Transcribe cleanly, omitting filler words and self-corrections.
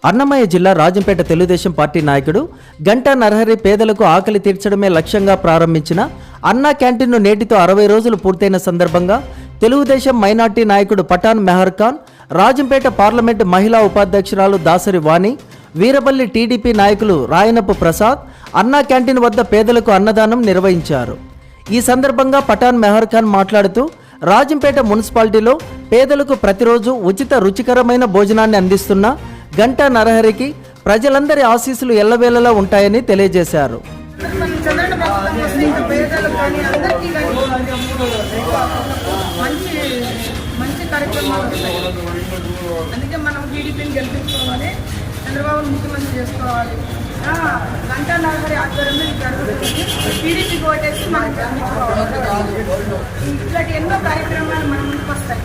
అన్నమయ్య జిల్లా రాజంపేట తెలుగుదేశం పార్టీ నాయకుడు గంటా నరహరి పేదలకు ఆకలి తీర్చడమే లక్ష్యంగా ప్రారంభించిన అన్నా క్యాంటీన్ను నేటితో 60 రోజులు పూర్తయిన సందర్భంగా తెలుగుదేశం మైనార్టీ నాయకుడు పఠాన్ మెహర్ ఖాన్, రాజంపేట పార్లమెంటు మహిళా ఉపాధ్యక్షురాలు దాసరి వాణి, వీరపల్లి టీడీపీ నాయకులు రాయనపు ప్రసాద్ అన్నా క్యాంటీన్ వద్ద పేదలకు అన్నదానం నిర్వహించారు. ఈ సందర్భంగా పఠాన్ మెహర్ ఖాన్ మాట్లాడుతూ రాజంపేట మున్సిపాలిటీలో పేదలకు ప్రతిరోజు ఉచిత రుచికరమైన భోజనాన్ని అందిస్తున్న గంటా నరహరికి ప్రజలందరి ఆశీస్సులు ఎల్లవేళలా ఉంటాయని తెలియజేశారు. మంచి కార్యక్రమాలు ఉంటాయి. అందుకే మనం టీడీపీని గెలిపించుకోవాలి, చంద్రబాబును ముఖ్యమంత్రి చేసుకోవాలి. గంటా నరహరి ఆధ్వర్యంలో ఈ జరుగుతుంది. టీడీపీకి ఓటేసి మనం గెలిపించుకోవాలి. ఇట్లాంటి ఎన్నో కార్యక్రమాలు మన ముందుకు వస్తాయి.